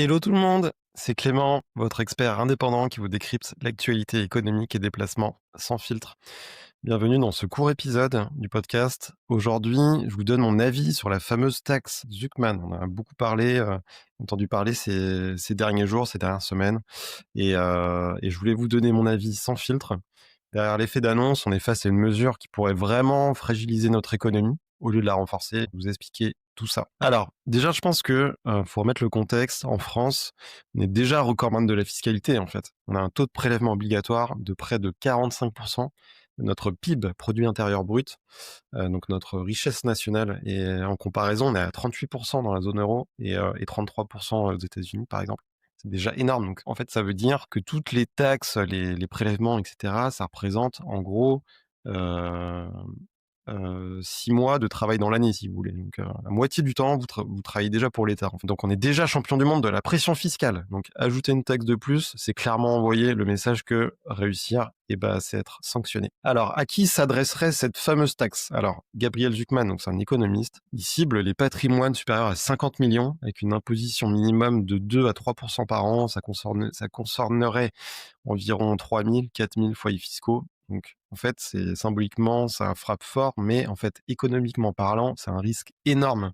Hello tout le monde, c'est Clément, votre expert indépendant qui vous décrypte l'actualité économique et des placements sans filtre. Bienvenue dans ce court épisode du podcast. Aujourd'hui, je vous donne mon avis sur la fameuse taxe Zuckman. On en a beaucoup parlé, entendu parler ces derniers jours, ces dernières semaines, et je voulais vous donner mon avis sans filtre. Derrière l'effet d'annonce, on est face à une mesure qui pourrait vraiment fragiliser notre économie au lieu de la renforcer. Vous expliquer tout ça. Alors, déjà, je pense que faut remettre le contexte. En France, on est déjà recordman de la fiscalité, en fait. On a un taux de prélèvement obligatoire de près de 45% de notre PIB, produit intérieur brut, donc notre richesse nationale. Et en comparaison, on est à 38% dans la zone euro et 33% aux États-Unis, par exemple. C'est déjà énorme. Donc, en fait, ça veut dire que toutes les taxes, les prélèvements, et cetera, ça représente en gros, heu 6 mois de travail dans l'année, si vous voulez. Donc, la moitié du temps, vous travaillez déjà pour l'État, en fait. Donc on est déjà champion du monde de la pression fiscale. Donc ajouter une taxe de plus, c'est clairement envoyer le message que réussir, c'est être sanctionné. Alors, à qui s'adresserait cette fameuse taxe? Alors, Gabriel Zuckman, donc c'est un économiste, il cible les patrimoines supérieurs à 50 millions avec une imposition minimum de 2 à 3% par an. Ça concernerait environ 3 000, 4 000 foyers fiscaux. Donc, en fait, c'est symboliquement, ça frappe fort, mais en fait, économiquement parlant, c'est un risque énorme,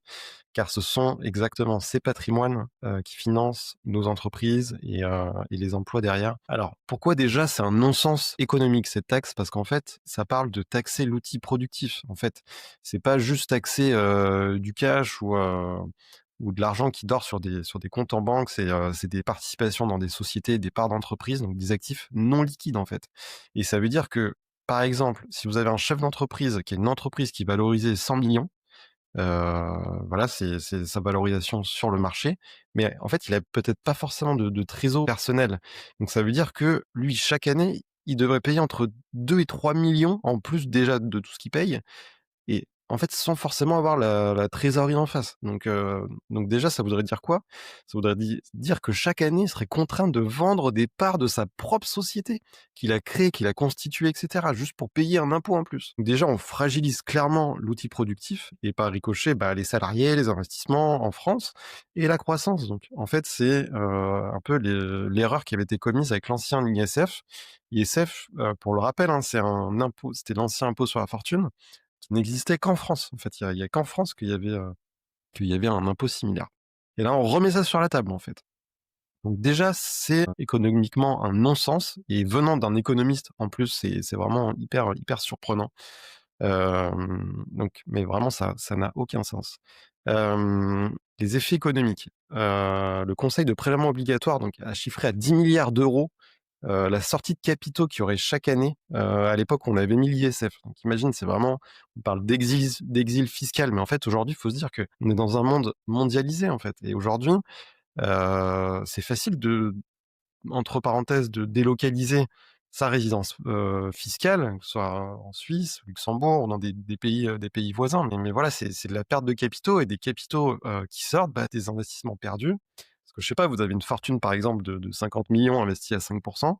car ce sont exactement ces patrimoines qui financent nos entreprises et les emplois derrière. Alors, pourquoi déjà c'est un non-sens économique cette taxe? Parce qu'en fait, ça parle de taxer l'outil productif. En fait, c'est pas juste taxer du cash ou de l'argent qui dort sur des comptes en banque. C'est des participations dans des sociétés, des parts d'entreprise, donc des actifs non liquides en fait. Et ça veut dire que, par exemple, si vous avez un chef d'entreprise qui est une entreprise qui est valorisée 100 millions, voilà, c'est sa valorisation sur le marché, mais en fait, il a peut-être pas forcément de trésor personnel. Donc ça veut dire que lui, chaque année, il devrait payer entre 2 et 3 millions en plus déjà de tout ce qu'il paye, et en fait, sans forcément avoir la trésorerie en face. Donc déjà, ça voudrait dire quoi? Ça voudrait dire que chaque année, il serait contraint de vendre des parts de sa propre société qu'il a créée, qu'il a constituée, et cetera, juste pour payer un impôt en plus. Donc déjà, on fragilise clairement l'outil productif et par ricochet, les salariés, les investissements en France et la croissance. Donc en fait, c'est un peu l'erreur qui avait été commise avec l'ancien ISF. ISF, pour le rappel, hein, c'est un impôt, c'était l'ancien impôt sur la fortune qui n'existait qu'en France. En fait, il y a qu'en France qu'il y avait un impôt similaire. Et là, on remet ça sur la table, en fait. Donc déjà, c'est économiquement un non-sens, et venant d'un économiste, en plus, c'est vraiment hyper surprenant. Mais vraiment, ça n'a aucun sens. Les effets économiques. Le Conseil de prélèvement obligatoire donc a chiffré à 10 milliards d'euros la sortie de capitaux qu'il y aurait chaque année. À l'époque, on avait mis l'ISF. Donc imagine, c'est vraiment, on parle d'exil fiscal, mais en fait, aujourd'hui, il faut se dire qu'on est dans un monde mondialisé, en fait. Et aujourd'hui, c'est facile entre parenthèses, de délocaliser sa résidence fiscale, que ce soit en Suisse, au Luxembourg, ou dans des pays voisins. Mais voilà, c'est de la perte de capitaux, et des capitaux qui sortent, des investissements perdus. Parce que je sais pas, vous avez une fortune par exemple de 50 millions investie à 5%,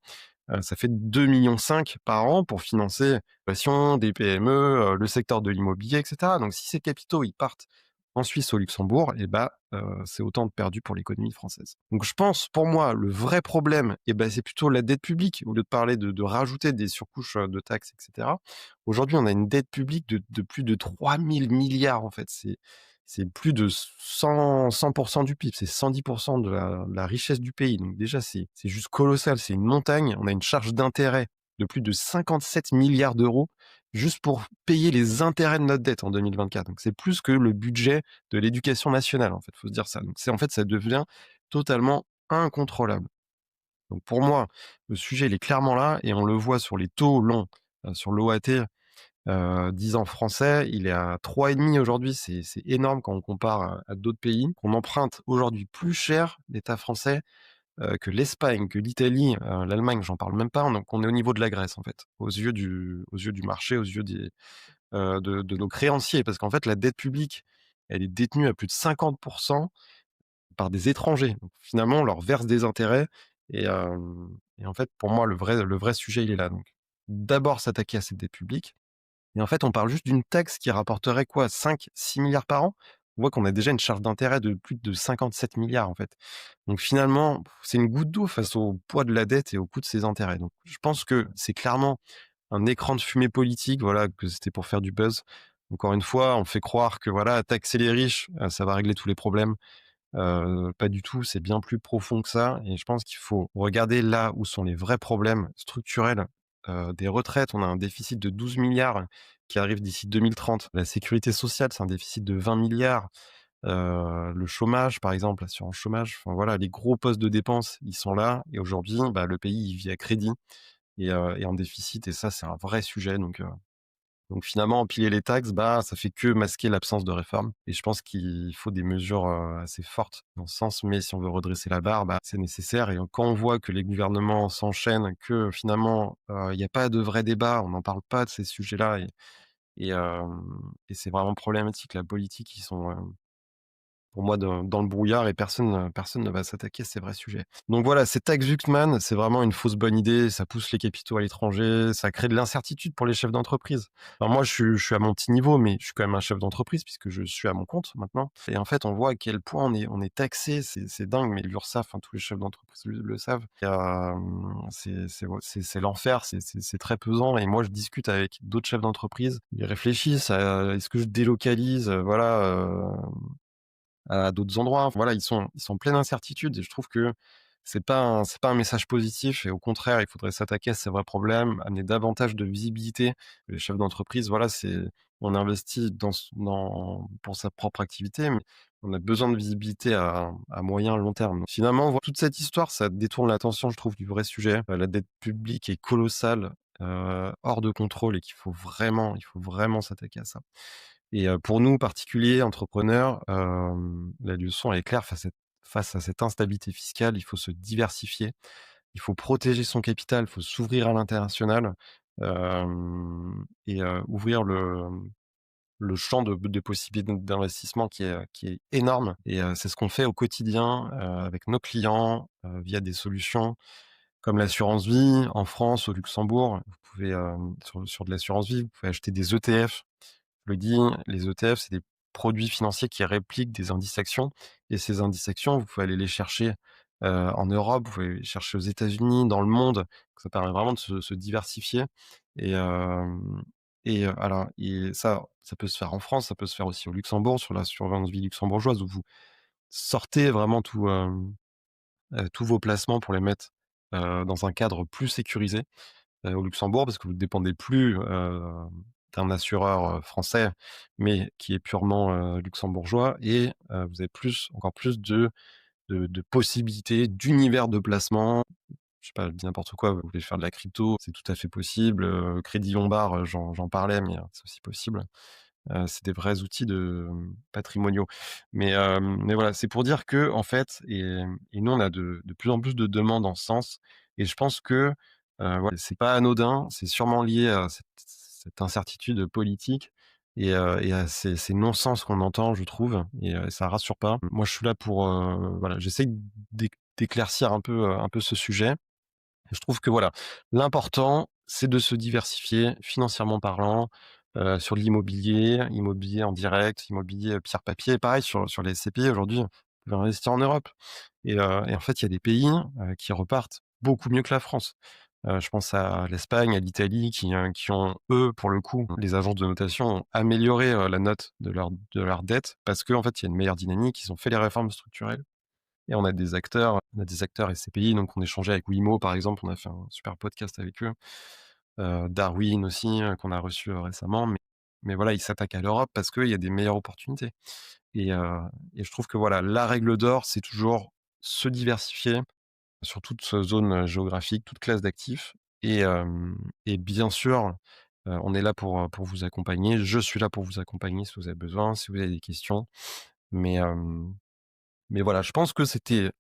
ça fait 2,5 millions par an pour financer l'innovation, des PME, le secteur de l'immobilier, et cetera. Donc si ces capitaux, ils partent en Suisse, au Luxembourg, c'est autant de perdu pour l'économie française. Donc je pense, pour moi, le vrai problème, c'est plutôt la dette publique. Au lieu de parler de rajouter des surcouches de taxes, et cetera. Aujourd'hui, on a une dette publique de plus de 3 000 milliards, en fait. C'est plus de 100% du PIB, c'est 110% de la richesse du pays. Donc déjà, c'est juste colossal, c'est une montagne. On a une charge d'intérêt de plus de 57 milliards d'euros juste pour payer les intérêts de notre dette en 2024. Donc c'est plus que le budget de l'éducation nationale, en fait, faut se dire ça. Donc en fait, ça devient totalement incontrôlable. Donc pour moi, le sujet, il est clairement là, et on le voit sur les taux longs, sur l'OAT, 10 ans français, il est à 3,5 aujourd'hui. C'est énorme quand on compare à d'autres pays. On emprunte aujourd'hui plus cher, l'État français, que l'Espagne, que l'Italie, l'Allemagne, j'en parle même pas. Donc on est au niveau de la Grèce, en fait, aux yeux du marché, aux yeux de nos créanciers. Parce qu'en fait, la dette publique, elle est détenue à plus de 50% par des étrangers. Donc finalement, on leur verse des intérêts, et en fait, pour moi, le vrai sujet, il est là. Donc d'abord s'attaquer à cette dette publique, et en fait, on parle juste d'une taxe qui rapporterait quoi? 5-6 milliards par an? on voit qu'on a déjà une charge d'intérêt de plus de 57 milliards en fait. Donc finalement, c'est une goutte d'eau face au poids de la dette et au coût de ses intérêts. Donc je pense que c'est clairement un écran de fumée politique, voilà, que c'était pour faire du buzz. Encore une fois, on fait croire que voilà, taxer les riches, ça va régler tous les problèmes. Pas du tout, c'est bien plus profond que ça et je pense qu'il faut regarder là où sont les vrais problèmes structurels. Des retraites, on a un déficit de 12 milliards qui arrive d'ici 2030. La sécurité sociale, c'est un déficit de 20 milliards. Le chômage, par exemple, l'assurance chômage, enfin voilà, les gros postes de dépenses, ils sont là et aujourd'hui, bah, le pays, il vit à crédit et en déficit et ça, c'est un vrai sujet donc finalement, empiler les taxes, bah, ça fait que masquer l'absence de réforme et je pense qu'il faut des mesures, assez fortes dans ce sens. Mais si on veut redresser la barre, bah, c'est nécessaire et quand on voit que les gouvernements s'enchaînent, que finalement, il y a pas de vrai débat, on n'en parle pas de ces sujets-là et c'est vraiment problématique. La politique, ils sont, pour moi dans le brouillard et personne ne va s'attaquer à ces vrais sujets. Donc voilà, ces tax Zuckman, c'est vraiment une fausse bonne idée, ça pousse les capitaux à l'étranger, ça crée de l'incertitude pour les chefs d'entreprise. Alors moi, je suis à mon petit niveau, mais je suis quand même un chef d'entreprise puisque je suis à mon compte maintenant et en fait, on voit à quel point on est taxé, c'est dingue, mais l'URSSAF, tous les chefs d'entreprise le savent. C'est l'enfer, c'est très pesant et moi, je discute avec d'autres chefs d'entreprise, ils réfléchissent à: «Est-ce que je délocalise?» Voilà, à d'autres endroits. Voilà, ils sont en pleine incertitude et je trouve que c'est pas un message positif et au contraire, il faudrait s'attaquer à ces vrais problèmes, amener davantage de visibilité. Les chefs d'entreprise, voilà, on investit pour sa propre activité, mais on a besoin de visibilité à moyen, long terme. Finalement, toute cette histoire, ça détourne l'attention, je trouve, du vrai sujet. La dette publique est colossale, hors de contrôle et il faut vraiment s'attaquer à ça. Et pour nous, particuliers, entrepreneurs, la leçon elle est claire face à cette instabilité fiscale, il faut se diversifier, il faut protéger son capital, il faut s'ouvrir à l'international, et ouvrir le champ de possibilités d'investissement qui est énorme et c'est ce qu'on fait au quotidien, avec nos clients, via des solutions comme l'assurance vie en France, au Luxembourg. Vous pouvez, sur de l'assurance vie, vous pouvez acheter des ETF. Je le dis, les ETF, c'est des produits financiers qui répliquent des indices actions et ces indices actions, vous pouvez aller les chercher, en Europe, vous pouvez les chercher aux États-Unis, dans le monde. Ça permet vraiment de se diversifier et alors et ça peut se faire en France, ça peut se faire aussi au Luxembourg, sur l'assurance vie luxembourgeoise où vous sortez vraiment tous vos placements pour les mettre, dans un cadre plus sécurisé. Au Luxembourg parce que vous ne dépendez plus, d'un assureur, français, mais qui est purement, luxembourgeois et vous avez encore plus de possibilités, d'univers de placement. Je sais pas, je dis n'importe quoi, vous voulez faire de la crypto, c'est tout à fait possible, Crédit Lombard, j'en parlais, mais c'est aussi possible. C'est des vrais outils patrimoniaux. Mais voilà, c'est pour dire que en fait et nous on a de plus en plus de demandes en ce sens et je pense que, voilà, c'est pas anodin, c'est sûrement lié à cette incertitude politique et à ces non-sens qu'on entend, je trouve et ça rassure pas. Moi, je suis là pour, voilà, j'essaye d'éclaircir un peu ce sujet et je trouve que voilà, l'important, c'est de se diversifier financièrement parlant, sur de l'immobilier, immobilier en direct, immobilier, pierre papier. Pareil sur les SCPI aujourd'hui, vous pouvez investir en Europe et en fait, il y a des pays, qui repartent beaucoup mieux que la France. Je pense à l'Espagne, à l'Italie qui ont, eux, pour le coup, les agences de notation ont amélioré, la note de leur dette parce qu'en fait, il y a une meilleure dynamique. Ils ont fait les réformes structurelles et on a des acteurs SCPI, donc on échangeait avec Wimo, par exemple, on a fait un super podcast avec eux. Darwin aussi, qu'on a reçu, récemment, mais voilà, ils s'attaquent à l'Europe parce qu'il y a des meilleures opportunités et je trouve que voilà, la règle d'or, c'est toujours se diversifier sur toute zone, géographique, toute classe d'actifs et bien sûr, on est là pour vous accompagner. Je suis là pour vous accompagner si vous avez besoin, si vous avez des questions, mais voilà, je pense que c'était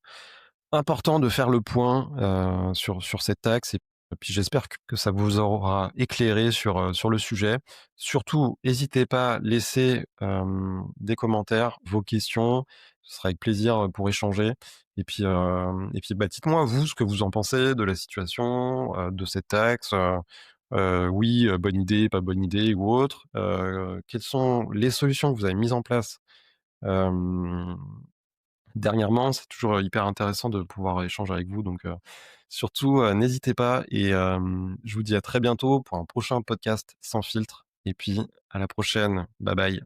important de faire le point, sur cette taxe et puis j'espère que ça vous aura éclairé sur le sujet. Surtout, hésitez pas, laissez, des commentaires, vos questions. Ce sera avec plaisir, pour échanger et puis, bah, dites-moi vous, ce que vous en pensez de la situation, de cette taxe, oui, bonne idée, pas bonne idée ou autre. Quelles sont les solutions que vous avez mises en place Hem, Dernièrement, c'est toujours hyper intéressant de pouvoir échanger avec vous, donc surtout, n'hésitez pas et je vous dis à très bientôt pour un prochain podcast sans filtre et puis à la prochaine. Bye bye.